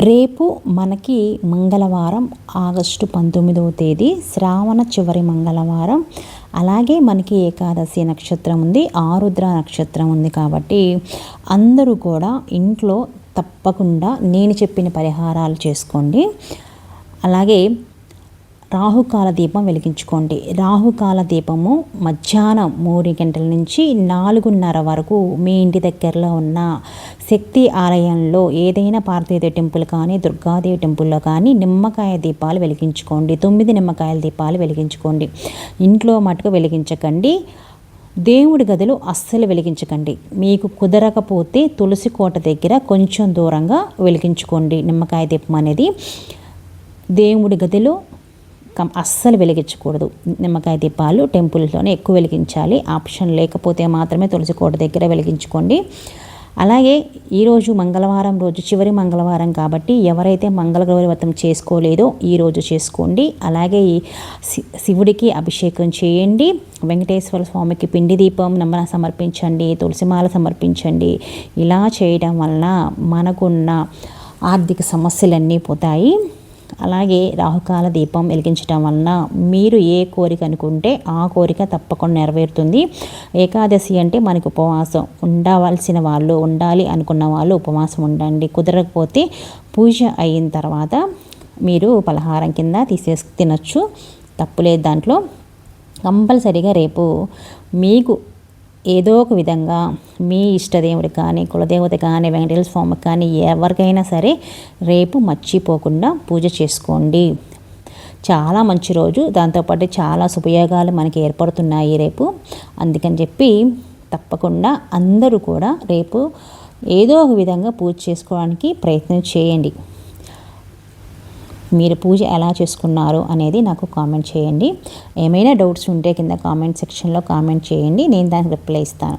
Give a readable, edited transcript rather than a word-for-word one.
రేపు మనకి మంగళవారం ఆగస్టు 19వ తేదీ శ్రావణ చివరి మంగళవారం. అలాగే మనకి ఏకాదశి నక్షత్రం ఉంది, ఆరుద్ర నక్షత్రం ఉంది. కాబట్టి అందరూ కూడా ఇంట్లో తప్పకుండా నేను చెప్పిన పరిహారాలు చేసుకోండి. అలాగే రాహుకాల దీపం వెలిగించుకోండి. రాహుకాల దీపము మధ్యాహ్నం 3 గంటల నుంచి 4:30 వరకు మీ ఇంటి దగ్గరలో ఉన్న శక్తి ఆలయంలో ఏదైనా పార్వతీదేవి టెంపుల్ కానీ దుర్గాదేవి టెంపుల్లో కానీ నిమ్మకాయ దీపాలు వెలిగించుకోండి. 9 నిమ్మకాయల దీపాలు వెలిగించుకోండి. ఇంట్లో మటుకు వెలిగించకండి. దేవుడి గదిలో అస్సలు వెలిగించకండి. మీకు కుదరకపోతే తులసి కోట దగ్గర కొంచెం దూరంగా వెలిగించుకోండి. నిమ్మకాయ దీపం అనేది దేవుడి గదిలో అస్సలు వెలిగించకూడదు. నిమ్మకాయ దీపాలు టెంపుల్లోనే ఎక్కువ వెలిగించాలి. ఆప్షన్ లేకపోతే మాత్రమే తులసి కోట దగ్గర వెలిగించుకోండి. అలాగే ఈరోజు మంగళవారం రోజు చివరి మంగళవారం కాబట్టి ఎవరైతే మంగళగౌరి వ్రతం చేసుకోలేదో ఈరోజు చేసుకోండి. అలాగే శివుడికి అభిషేకం చేయండి. వెంకటేశ్వర స్వామికి పిండి దీపం నమ్మన సమర్పించండి, తులసిమాల సమర్పించండి. ఇలా చేయడం వలన మనకున్న ఆర్థిక సమస్యలన్నీ పోతాయి. అలాగే రాహుకాల దీపం వెలిగించడం వలన మీరు ఏ కోరిక అనుకుంటే ఆ కోరిక తప్పకుండా నెరవేరుతుంది. ఏకాదశి అంటే మనకు ఉపవాసం ఉండవలసిన వాళ్ళు, ఉండాలి అనుకున్న వాళ్ళు ఉపవాసం ఉండండి. కుదరకపోతే పూజ అయిన తర్వాత మీరు పలహారం కింద తినచ్చు, తప్పులేదు దాంట్లో. కంపల్సరీగా రేపు మీకు ఏదో ఒక విధంగా మీ ఇష్టదేవుడికి కానీ కులదేవత కానీ వెంకటేశ్వర స్వామికి కానీ ఎవరికైనా సరే రేపు మర్చిపోకుండా పూజ చేసుకోండి. చాలా మంచి రోజు, దాంతోపాటు చాలా శుభయోగాలు మనకి ఏర్పడుతున్నాయి రేపు. అందుకని చెప్పి తప్పకుండా అందరూ కూడా రేపు ఏదో ఒక విధంగా పూజ చేసుకోవడానికి ప్రయత్నం చేయండి. మీరు పూజ ఎలా చేసుకున్నారు అనేది నాకు కామెంట్ చేయండి. ఏమైనా డౌట్స్ ఉంటే కింద కామెంట్ సెక్షన్లో కామెంట్ చేయండి, నేను దానికి రిప్లై ఇస్తాను.